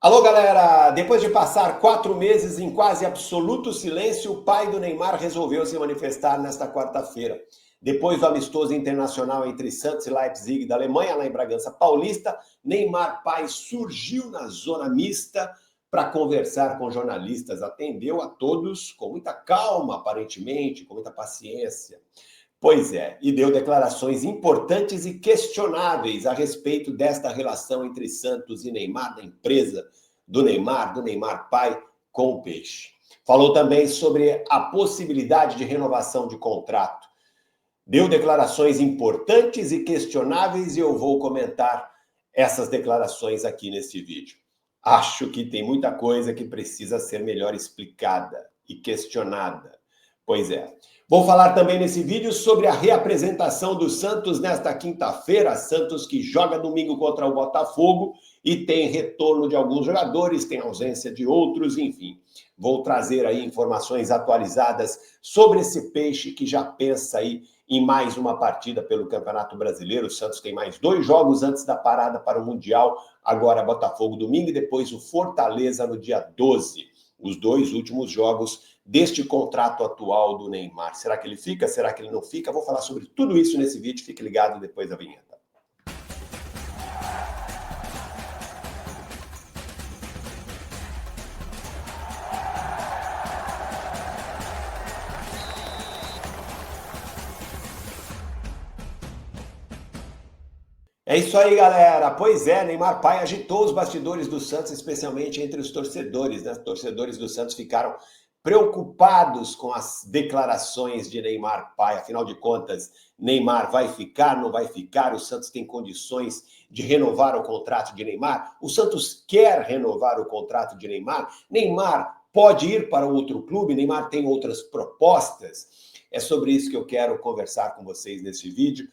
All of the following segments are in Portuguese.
Alô, galera! Depois de passar 4 meses em quase absoluto silêncio, o pai do Neymar resolveu se manifestar nesta quarta-feira. Depois do amistoso internacional entre Santos e Leipzig da Alemanha, lá em Bragança Paulista, Neymar pai surgiu na zona mista para conversar com jornalistas. Atendeu a todos com muita calma, aparentemente, com muita paciência. Pois é, e deu declarações importantes e questionáveis a respeito desta relação entre Santos e Neymar, da empresa do Neymar pai, com o Peixe. Falou também sobre a possibilidade de renovação de contrato. Deu declarações importantes e questionáveis e eu vou comentar essas declarações aqui neste vídeo. Acho que tem muita coisa que precisa ser melhor explicada e questionada. Pois é. Vou falar também nesse vídeo sobre a reapresentação do Santos nesta quinta-feira. Santos que joga domingo contra o Botafogo e tem retorno de alguns jogadores, tem ausência de outros, enfim. Vou trazer aí informações atualizadas sobre esse Peixe que já pensa aí em mais uma partida pelo Campeonato Brasileiro. O Santos tem mais 2 jogos antes da parada para o Mundial. Agora Botafogo domingo e depois o Fortaleza no dia 12. Os 2 últimos jogos deste contrato atual do Neymar. Será que ele fica? Será que ele não fica? Vou falar sobre tudo isso nesse vídeo. Fique ligado depois da vinheta. É isso aí, galera. Pois é, Neymar pai agitou os bastidores do Santos, especialmente entre os torcedores, né? Os torcedores do Santos ficaram preocupados com as declarações de Neymar pai. Afinal de contas, Neymar vai ficar, não vai ficar? O Santos tem condições de renovar o contrato de Neymar? O Santos quer renovar o contrato de Neymar? Neymar pode ir para outro clube? Neymar tem outras propostas? É sobre isso que eu quero conversar com vocês nesse vídeo.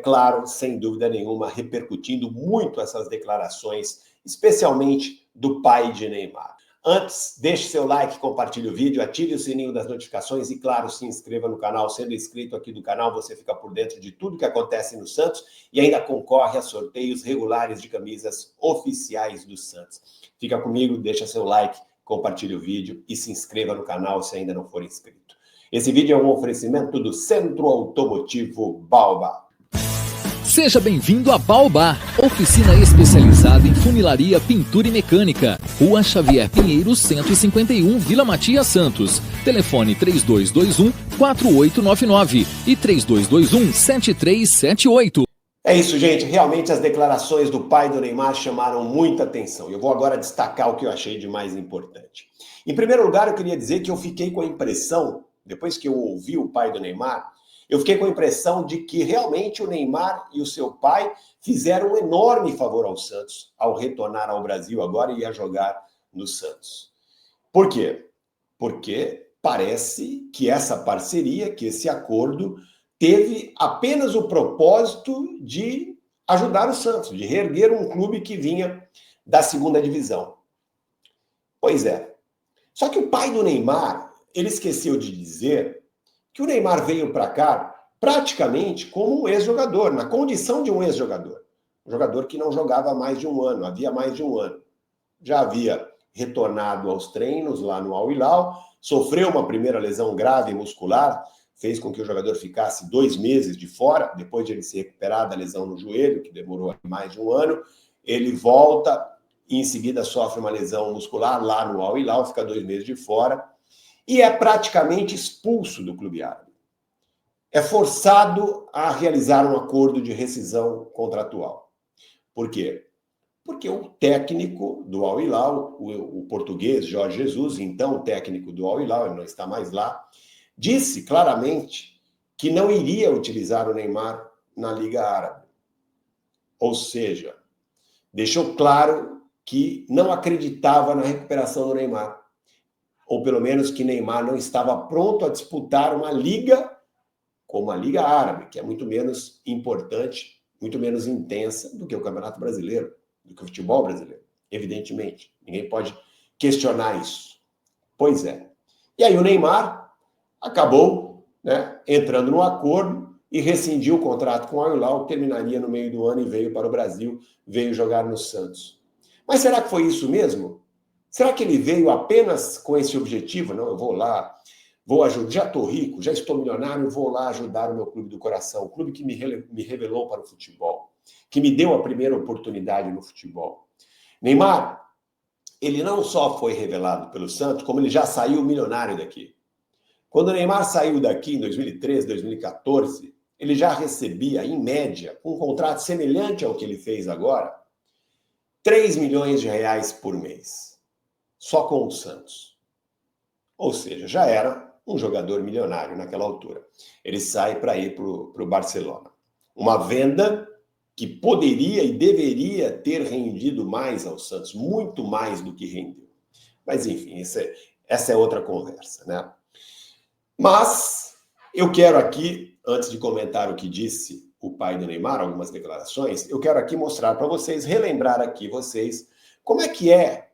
Claro, sem dúvida nenhuma, repercutindo muito essas declarações, especialmente do pai de Neymar. Antes, deixe seu like, compartilhe o vídeo, ative o sininho das notificações e, claro, se inscreva no canal. Sendo inscrito aqui do canal, você fica por dentro de tudo que acontece no Santos e ainda concorre a sorteios regulares de camisas oficiais do Santos. Fica comigo, deixa seu like, compartilhe o vídeo e se inscreva no canal se ainda não for inscrito. Esse vídeo é um oferecimento do Centro Automotivo Baobá. Seja bem-vindo a Baobá, oficina especializada em funilaria, pintura e mecânica. Rua Xavier Pinheiro, 151, Vila Matias, Santos. Telefone 3221-4899 e 3221-7378. É isso, gente. Realmente as declarações do pai do Neymar chamaram muita atenção. Eu vou agora destacar o que eu achei de mais importante. Em primeiro lugar, eu queria dizer que eu fiquei com a impressão, depois que eu ouvi o pai do Neymar, eu fiquei com a impressão de que realmente o Neymar e o seu pai fizeram um enorme favor ao Santos ao retornar ao Brasil agora e a jogar no Santos. Por quê? Porque parece que essa parceria, que esse acordo, teve apenas o propósito de ajudar o Santos, de reerguer um clube que vinha da segunda divisão. Pois é. Só que o pai do Neymar, ele esqueceu de dizer que o Neymar veio para cá praticamente como um ex-jogador, na condição de um ex-jogador. Um jogador que não jogava há mais de um ano, havia mais de um ano. Já havia retornado aos treinos lá no Al Hilal, sofreu uma primeira lesão grave muscular, fez com que o jogador ficasse 2 meses de fora, depois de ele se recuperar da lesão no joelho, que demorou mais de um ano, ele volta e em seguida sofre uma lesão muscular lá no Al Hilal, fica 2 meses de fora, e é praticamente expulso do clube árabe. É forçado a realizar um acordo de rescisão contratual. Por quê? Porque o técnico do Al Hilal, o português Jorge Jesus, então técnico do Al Hilal, ele não está mais lá, disse claramente que não iria utilizar o Neymar na Liga Árabe. Ou seja, deixou claro que não acreditava na recuperação do Neymar. Ou pelo menos que Neymar não estava pronto a disputar uma liga como a Liga Árabe, que é muito menos importante, muito menos intensa do que o Campeonato Brasileiro, do que o futebol brasileiro, evidentemente. Ninguém pode questionar isso. Pois é. E aí o Neymar acabou, né, entrando num acordo e rescindiu o contrato com o Al Hilal, que terminaria no meio do ano e veio para o Brasil, veio jogar no Santos. Mas será que foi isso mesmo? Será que ele veio apenas com esse objetivo? Não, eu vou lá, vou ajudar, já estou rico, já estou milionário, vou lá ajudar o meu clube do coração, o clube que me revelou para o futebol, que me deu a primeira oportunidade no futebol. Neymar, ele não só foi revelado pelo Santos, como ele já saiu milionário daqui. Quando o Neymar saiu daqui em 2013, 2014, ele já recebia, em média, um contrato semelhante ao que ele fez agora, 3 milhões de reais por mês, só com o Santos. Ou seja, já era um jogador milionário naquela altura. Ele sai para ir para o Barcelona. Uma venda que poderia e deveria ter rendido mais ao Santos, muito mais do que rendeu. Mas, enfim, essa é outra conversa, né? Mas eu quero aqui, antes de comentar o que disse o pai do Neymar, algumas declarações, eu quero aqui mostrar para vocês, relembrar aqui vocês, como é que é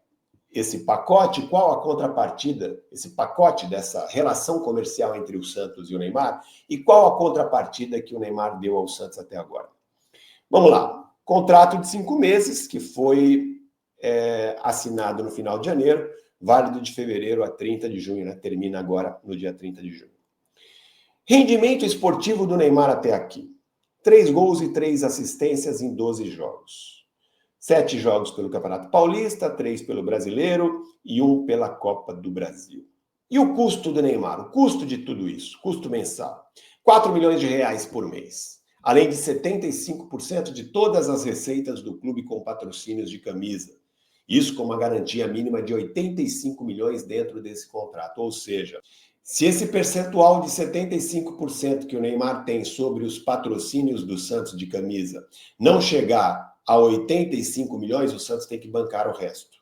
esse pacote, qual a contrapartida, esse pacote dessa relação comercial entre o Santos e o Neymar, e qual a contrapartida que o Neymar deu ao Santos até agora. Vamos lá. Contrato de 5 meses, que foi assinado no final de janeiro, válido de fevereiro a 30 de junho, né? Termina agora no dia 30 de junho. Rendimento esportivo do Neymar até aqui. 3 gols e 3 assistências em 12 jogos. 7 jogos pelo Campeonato Paulista, 3 pelo Brasileiro e 1 pela Copa do Brasil. E o custo do Neymar? O custo de tudo isso, custo mensal. 4 milhões de reais por mês. Além de 75% de todas as receitas do clube com patrocínios de camisa. Isso com uma garantia mínima de 85 milhões dentro desse contrato. Ou seja, se esse percentual de 75% que o Neymar tem sobre os patrocínios do Santos de camisa não chegar a 85 milhões, o Santos tem que bancar o resto.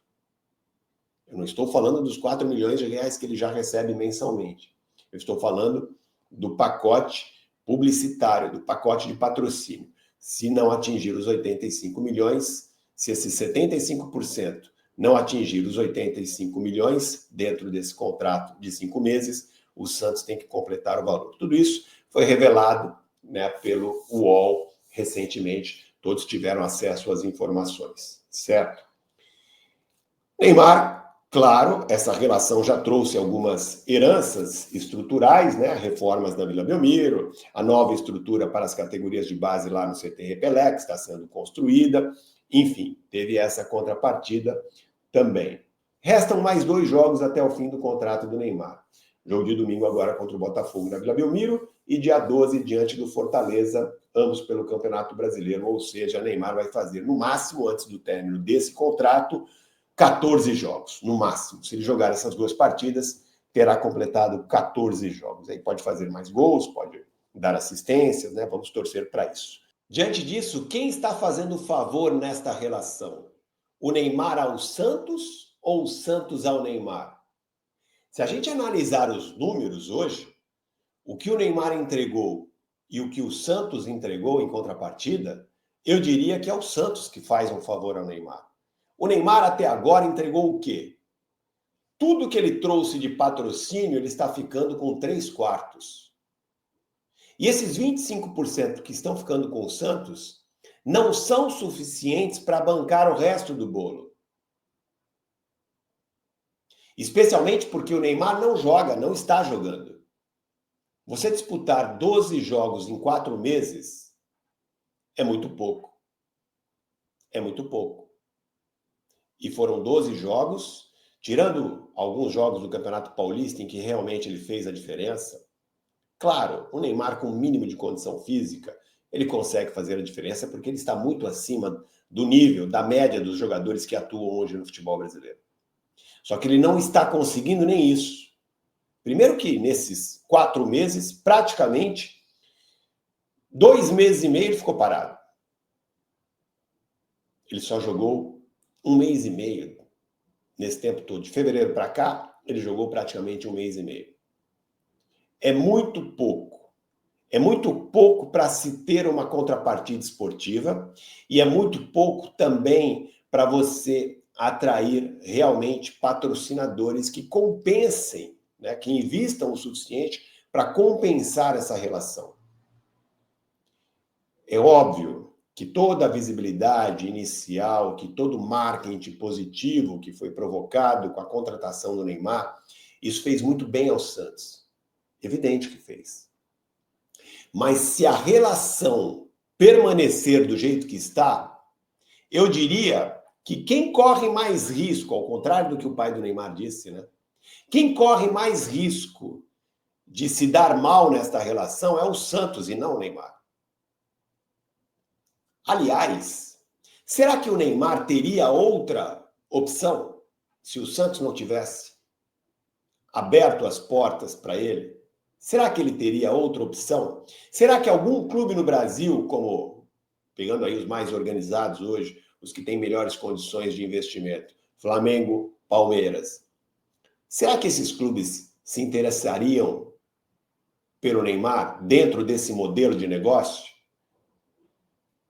Eu não estou falando dos 4 milhões de reais que ele já recebe mensalmente. Eu estou falando do pacote publicitário, do pacote de patrocínio. Se não atingir os 85 milhões, se esses 75% não atingir os 85 milhões dentro desse contrato de 5 meses, o Santos tem que completar o valor. Tudo isso foi revelado, né, pelo UOL recentemente. Todos tiveram acesso às informações, certo? Neymar, claro, essa relação já trouxe algumas heranças estruturais, né? Reformas na Vila Belmiro, a nova estrutura para as categorias de base lá no CT Repelé, que está sendo construída. Enfim, teve essa contrapartida também. Restam mais 2 jogos até o fim do contrato do Neymar. Jogo de domingo agora contra o Botafogo na Vila Belmiro e dia 12 diante do Fortaleza, ambos pelo Campeonato Brasileiro. Ou seja, Neymar vai fazer, no máximo, antes do término desse contrato, 14 jogos, no máximo. Se ele jogar essas 2 partidas, terá completado 14 jogos. Aí pode fazer mais gols, pode dar assistências, né? Vamos torcer para isso. Diante disso, quem está fazendo favor nesta relação? O Neymar ao Santos ou o Santos ao Neymar? Se a gente analisar os números hoje, o que o Neymar entregou e o que o Santos entregou em contrapartida, eu diria que é o Santos que faz um favor ao Neymar. O Neymar até agora entregou o quê? Tudo que ele trouxe de patrocínio, ele está ficando com 3/4. E esses 25% que estão ficando com o Santos não são suficientes para bancar o resto do bolo. Especialmente porque o Neymar não joga, não está jogando. Você disputar 12 jogos em 4 meses é muito pouco. É muito pouco. E foram 12 jogos, tirando alguns jogos do Campeonato Paulista em que realmente ele fez a diferença. Claro, o Neymar com um mínimo de condição física, ele consegue fazer a diferença porque ele está muito acima do nível, da média dos jogadores que atuam hoje no futebol brasileiro. Só que ele não está conseguindo nem isso. Primeiro que nesses 4 meses, praticamente, 2 meses e meio ele ficou parado. Ele só jogou 1 mês e meio nesse tempo todo. De fevereiro para cá, ele jogou praticamente 1 mês e meio. É muito pouco. É muito pouco para se ter uma contrapartida esportiva e é muito pouco também para você atrair realmente patrocinadores que compensem, né, que invistam o suficiente para compensar essa relação. É óbvio que toda a visibilidade inicial, que todo o marketing positivo que foi provocado com a contratação do Neymar, isso fez muito bem ao Santos. Evidente que fez. Mas se a relação permanecer do jeito que está, eu diria que quem corre mais risco, ao contrário do que o pai do Neymar disse, né? Quem corre mais risco de se dar mal nesta relação é o Santos e não o Neymar. Aliás, será que o Neymar teria outra opção se o Santos não tivesse aberto as portas para ele? Será que ele teria outra opção? Será que algum clube no Brasil, como, pegando aí os mais organizados hoje, os que têm melhores condições de investimento, Flamengo, Palmeiras, será que esses clubes se interessariam pelo Neymar dentro desse modelo de negócio?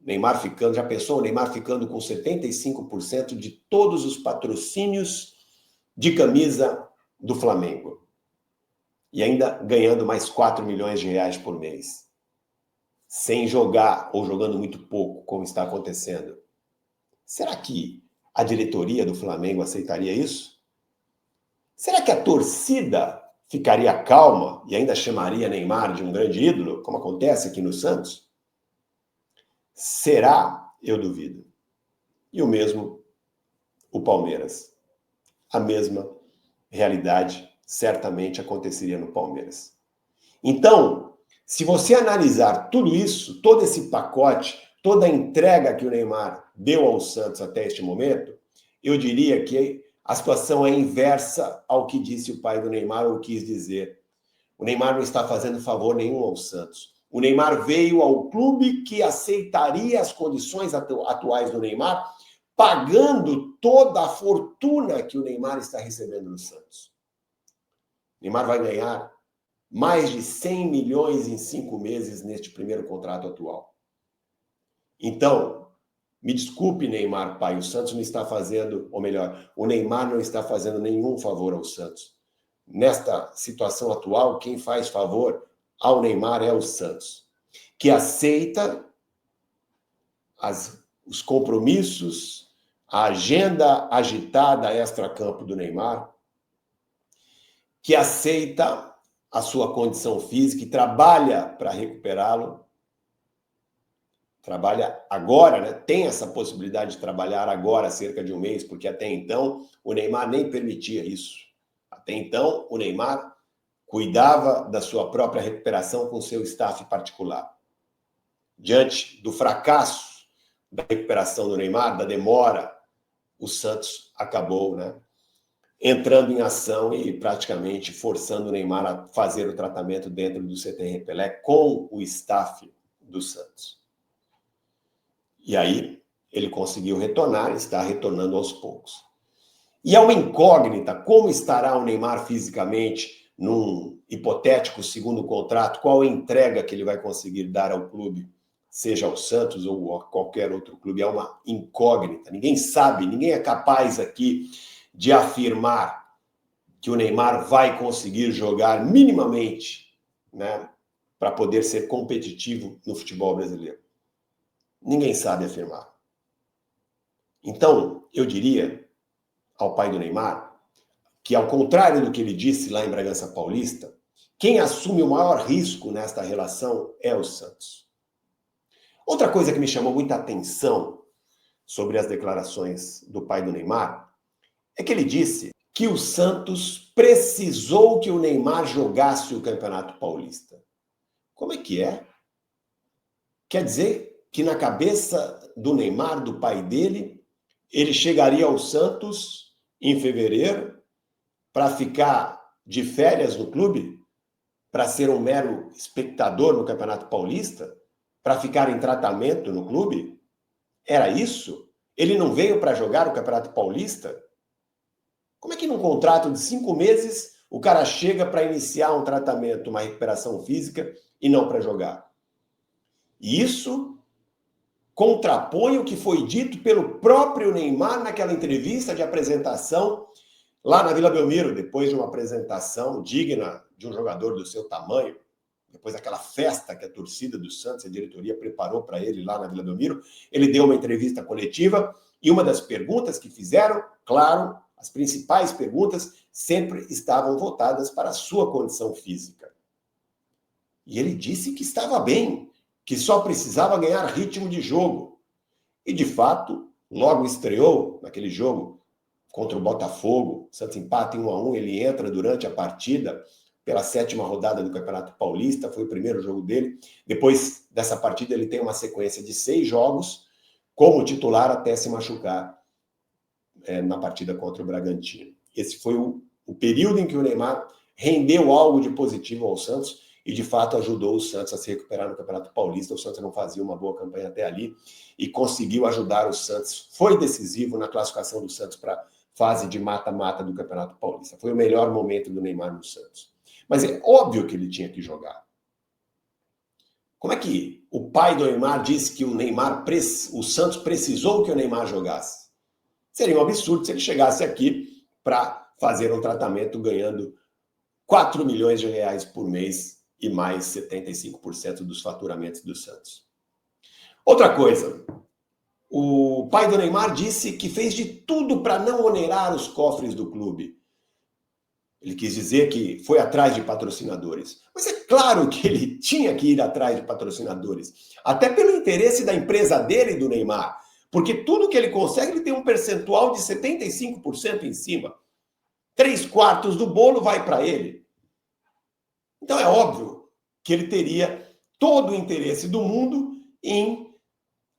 Neymar ficando, já pensou o Neymar ficando com 75% de todos os patrocínios de camisa do Flamengo? E ainda ganhando mais 4 milhões de reais por mês. Sem jogar, ou jogando muito pouco, como está acontecendo. Será que a diretoria do Flamengo aceitaria isso? Será que a torcida ficaria calma e ainda chamaria Neymar de um grande ídolo, como acontece aqui no Santos? Será? Eu duvido. E o mesmo o Palmeiras. A mesma realidade certamente aconteceria no Palmeiras. Então, se você analisar tudo isso, todo esse pacote, toda a entrega que o Neymar deu ao Santos até este momento, eu diria que a situação é inversa ao que disse o pai do Neymar ou quis dizer. O Neymar não está fazendo favor nenhum ao Santos. O Neymar veio ao clube que aceitaria as condições atuais do Neymar, pagando toda a fortuna que o Neymar está recebendo no Santos. O Neymar vai ganhar mais de 100 milhões em 5 meses neste primeiro contrato atual. Então, me desculpe, Neymar, pai, o Santos não está fazendo, ou melhor, o Neymar não está fazendo nenhum favor ao Santos. Nesta situação atual, quem faz favor ao Neymar é o Santos, que aceita os compromissos, a agenda agitada extra-campo do Neymar, que aceita a sua condição física e trabalha para recuperá-lo. Trabalha agora, né? Tem essa possibilidade de trabalhar agora cerca de um mês, porque até então o Neymar nem permitia isso. Até então o Neymar cuidava da sua própria recuperação com seu staff particular. Diante do fracasso da recuperação do Neymar, da demora, o Santos acabou, né, entrando em ação e praticamente forçando o Neymar a fazer o tratamento dentro do CT Pelé com o staff do Santos. E aí ele conseguiu retornar e está retornando aos poucos. E é uma incógnita como estará o Neymar fisicamente num hipotético segundo contrato, qual a entrega que ele vai conseguir dar ao clube, seja ao Santos ou a qualquer outro clube, é uma incógnita. Ninguém sabe, ninguém é capaz aqui de afirmar que o Neymar vai conseguir jogar minimamente, né, para poder ser competitivo no futebol brasileiro. Ninguém sabe afirmar. Então, eu diria ao pai do Neymar que, ao contrário do que ele disse lá em Bragança Paulista, quem assume o maior risco nesta relação é o Santos. Outra coisa que me chamou muita atenção sobre as declarações do pai do Neymar é que ele disse que o Santos precisou que o Neymar jogasse o Campeonato Paulista. Como é que é? Quer dizer que na cabeça do Neymar, do pai dele, ele chegaria ao Santos em fevereiro para ficar de férias no clube, para ser um mero espectador no Campeonato Paulista, para ficar em tratamento no clube? Era isso? Ele não veio para jogar o Campeonato Paulista? Como é que num contrato de 5 meses o cara chega para iniciar um tratamento, uma recuperação física e não para jogar? E isso contrapõe o que foi dito pelo próprio Neymar naquela entrevista de apresentação lá na Vila Belmiro, depois de uma apresentação digna de um jogador do seu tamanho, depois daquela festa que a torcida do Santos, a diretoria preparou para ele lá na Vila Belmiro, ele deu uma entrevista coletiva e uma das perguntas que fizeram, claro, as principais perguntas sempre estavam voltadas para a sua condição física. E ele disse que estava bem, que só precisava ganhar ritmo de jogo. E, de fato, logo estreou naquele jogo contra o Botafogo, o Santos empata em 1-1, ele entra durante a partida pela 7ª rodada do Campeonato Paulista, foi o primeiro jogo dele. Depois dessa partida ele tem uma sequência de 6 jogos como titular até se machucar na partida contra o Bragantino. Esse foi o período em que o Neymar rendeu algo de positivo ao Santos e, de fato, ajudou o Santos a se recuperar no Campeonato Paulista. O Santos não fazia uma boa campanha até ali e conseguiu ajudar o Santos. Foi decisivo na classificação do Santos para a fase de mata-mata do Campeonato Paulista. Foi o melhor momento do Neymar no Santos. Mas é óbvio que ele tinha que jogar. Como é que o pai do Neymar disse que o Santos precisou que o Neymar jogasse? Seria um absurdo se ele chegasse aqui para fazer um tratamento ganhando 4 milhões de reais por mês e mais 75% dos faturamentos do Santos. Outra coisa, o pai do Neymar disse que fez de tudo para não onerar os cofres do clube. Ele quis dizer que foi atrás de patrocinadores. Mas é claro que ele tinha que ir atrás de patrocinadores. Até pelo interesse da empresa dele e do Neymar. Porque tudo que ele consegue, ele tem um percentual de 75% em cima. 3/4 do bolo vai para ele. Então é óbvio que ele teria todo o interesse do mundo em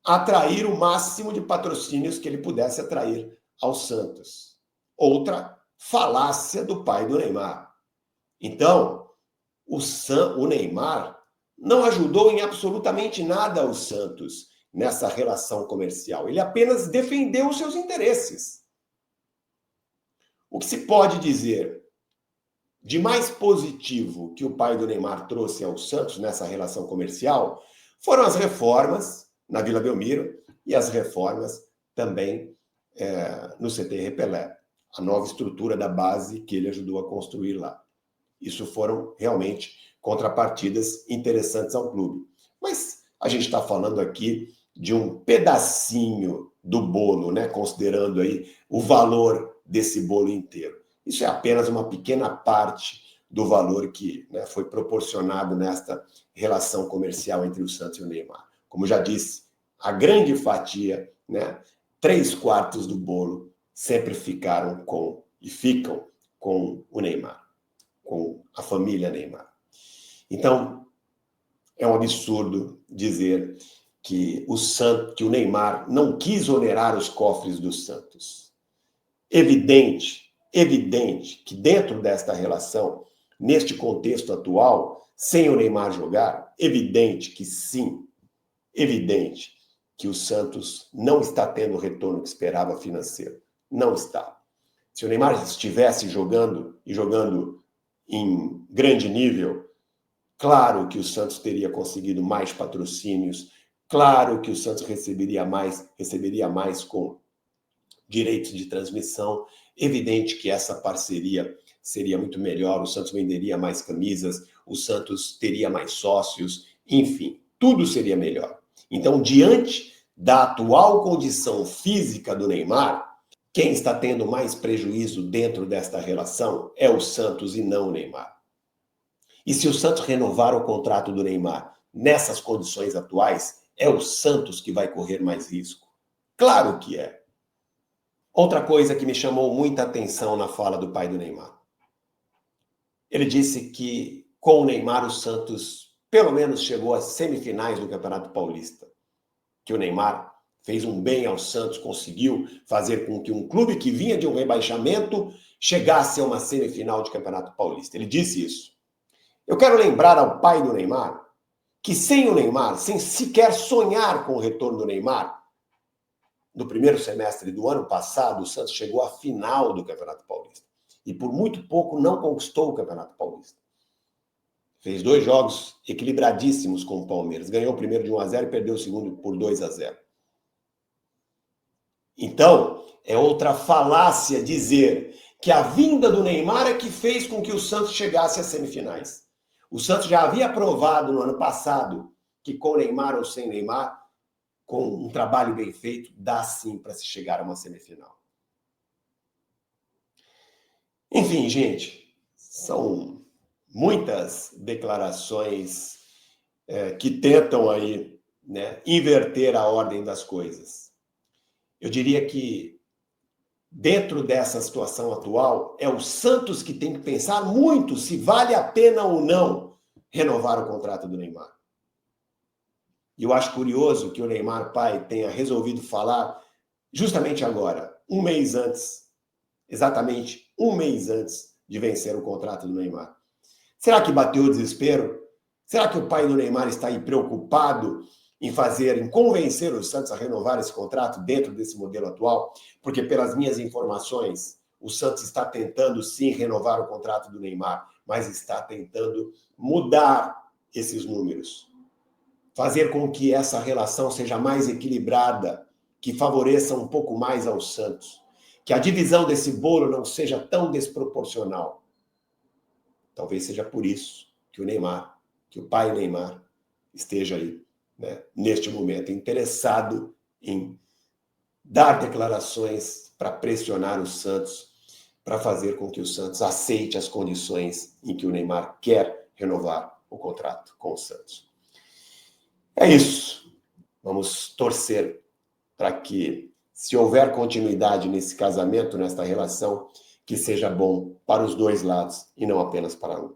atrair o máximo de patrocínios que ele pudesse atrair ao Santos. Outra falácia do pai do Neymar. Então, o Neymar não ajudou em absolutamente nada o Santos nessa relação comercial. Ele apenas defendeu os seus interesses. O que se pode dizer de mais positivo que o pai do Neymar trouxe ao Santos nessa relação comercial foram as reformas na Vila Belmiro e as reformas também no CT Repelé, a nova estrutura da base que ele ajudou a construir lá. Isso foram realmente contrapartidas interessantes ao clube. Mas a gente está falando aqui de um pedacinho do bolo, né? Considerando aí o valor desse bolo inteiro. Isso é apenas uma pequena parte do valor que, né, foi proporcionado nesta relação comercial entre o Santos e o Neymar. Como já disse, a grande fatia, né, 3/4 do bolo, sempre ficaram com e ficam com o Neymar, com a família Neymar. Então, é um absurdo dizer que o Neymar não quis onerar os cofres do Santos. Evidente que dentro desta relação, neste contexto atual, sem o Neymar jogar, evidente que sim, evidente que o Santos não está tendo o retorno que esperava financeiro. Não está. Se o Neymar estivesse jogando e jogando em grande nível, claro que o Santos teria conseguido mais patrocínios, claro que o Santos receberia mais com direitos de transmissão. Evidente que essa parceria seria muito melhor, o Santos venderia mais camisas, o Santos teria mais sócios, enfim, tudo seria melhor. Então, diante da atual condição física do Neymar, quem está tendo mais prejuízo dentro desta relação é o Santos e não o Neymar. E se o Santos renovar o contrato do Neymar nessas condições atuais, é o Santos que vai correr mais risco. Claro que é. Outra coisa que me chamou muita atenção na fala do pai do Neymar. Ele disse que com o Neymar o Santos pelo menos chegou às semifinais do Campeonato Paulista. Que o Neymar fez um bem ao Santos, conseguiu fazer com que um clube que vinha de um rebaixamento chegasse a uma semifinal de Campeonato Paulista. Ele disse isso. Eu quero lembrar ao pai do Neymar que sem o Neymar, sem sequer sonhar com o retorno do Neymar, no primeiro semestre do ano passado, o Santos chegou à final do Campeonato Paulista. E por muito pouco não conquistou o Campeonato Paulista. Fez 2 jogos equilibradíssimos com o Palmeiras. Ganhou o primeiro de 1-0 e perdeu o segundo por 2-0. Então, é outra falácia dizer que a vinda do Neymar é que fez com que o Santos chegasse às semifinais. O Santos já havia provado no ano passado que com Neymar ou sem Neymar, com um trabalho bem feito, dá sim para se chegar a uma semifinal. Enfim, gente, são muitas declarações que tentam aí, né, inverter a ordem das coisas. Eu diria que dentro dessa situação atual, é o Santos que tem que pensar muito se vale a pena ou não renovar o contrato do Neymar. E eu acho curioso que o Neymar pai tenha resolvido falar justamente agora, um mês antes, exatamente um mês antes de vencer o contrato do Neymar. Será que bateu o desespero? Será que o pai do Neymar está aí preocupado em convencer o Santos a renovar esse contrato dentro desse modelo atual? Porque pelas minhas informações, o Santos está tentando sim renovar o contrato do Neymar, mas está tentando mudar esses números. Fazer com que essa relação seja mais equilibrada, que favoreça um pouco mais ao Santos. Que a divisão desse bolo não seja tão desproporcional. Talvez seja por isso que o Neymar, que o pai Neymar, esteja aí, né, neste momento, interessado em dar declarações para pressionar o Santos, para fazer com que o Santos aceite as condições em que o Neymar quer renovar o contrato com o Santos. É isso. Vamos torcer para que, se houver continuidade nesse casamento, nesta relação, que seja bom para os dois lados e não apenas para um.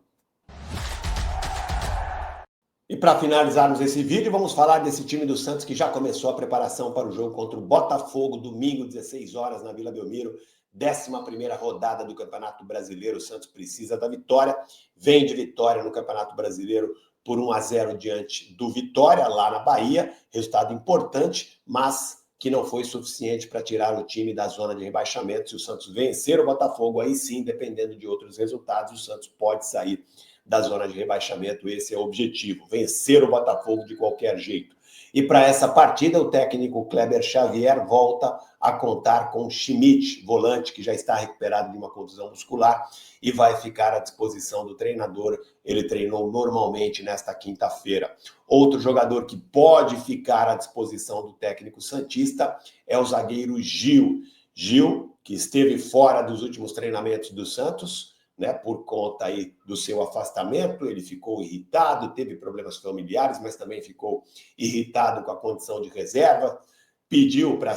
E para finalizarmos esse vídeo, vamos falar desse time do Santos que já começou a preparação para o jogo contra o Botafogo, domingo, 16 horas, na Vila Belmiro, 11ª rodada do Campeonato Brasileiro. O Santos precisa da vitória, vem de vitória no Campeonato Brasileiro por 1-0 diante do Vitória, lá na Bahia, resultado importante, mas que não foi suficiente para tirar o time da zona de rebaixamento. Se o Santos vencer o Botafogo, aí sim, dependendo de outros resultados, o Santos pode sair da zona de rebaixamento. Esse é o objetivo, vencer o Botafogo de qualquer jeito. E para essa partida, o técnico Kleber Xavier volta a contar com Schmidt, volante que já está recuperado de uma contusão muscular e vai ficar à disposição do treinador. Ele treinou normalmente nesta quinta-feira. Outro jogador que pode ficar à disposição do técnico santista é o zagueiro Gil. Gil, que esteve fora dos últimos treinamentos do Santos, né, por conta aí do seu afastamento. Ele ficou irritado, teve problemas familiares, mas também ficou irritado com a condição de reserva, pediu para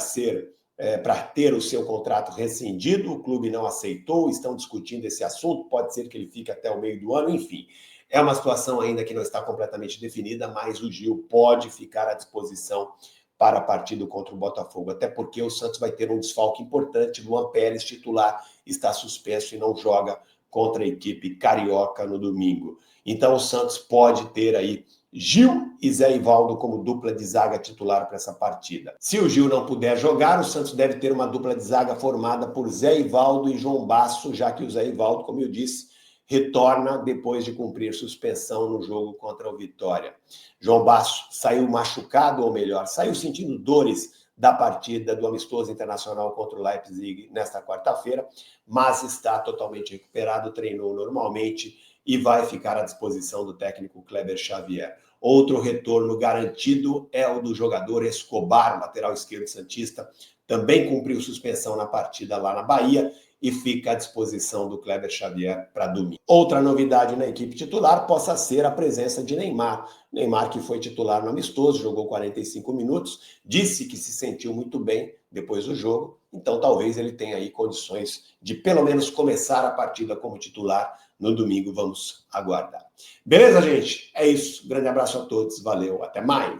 ter o seu contrato rescindido, o clube não aceitou, estão discutindo esse assunto, pode ser que ele fique até o meio do ano, enfim. É uma situação ainda que não está completamente definida, mas o Gil pode ficar à disposição para a partida contra o Botafogo, até porque o Santos vai ter um desfalque importante. Luan Pérez, titular, está suspenso e não joga contra a equipe carioca no domingo. Então o Santos pode ter aí Gil e Zé Ivaldo como dupla de zaga titular para essa partida. Se o Gil não puder jogar, o Santos deve ter uma dupla de zaga formada por Zé Ivaldo e João Basso, já que o Zé Ivaldo, como eu disse, retorna depois de cumprir suspensão no jogo contra o Vitória. João Basso saiu machucado, ou melhor, saiu sentindo dores da partida do amistoso internacional contra o Leipzig nesta quarta-feira, mas está totalmente recuperado, treinou normalmente e vai ficar à disposição do técnico Kleber Xavier. Outro retorno garantido é o do jogador Escobar, lateral esquerdo santista, também cumpriu suspensão na partida lá na Bahia e fica à disposição do Kleber Xavier para domingo. Outra novidade na equipe titular possa ser a presença de Neymar. Neymar, que foi titular no amistoso, jogou 45 minutos, disse que se sentiu muito bem depois do jogo, então talvez ele tenha aí condições de pelo menos começar a partida como titular no domingo. Vamos aguardar. Beleza, gente? É isso. Grande abraço a todos. Valeu. Até mais.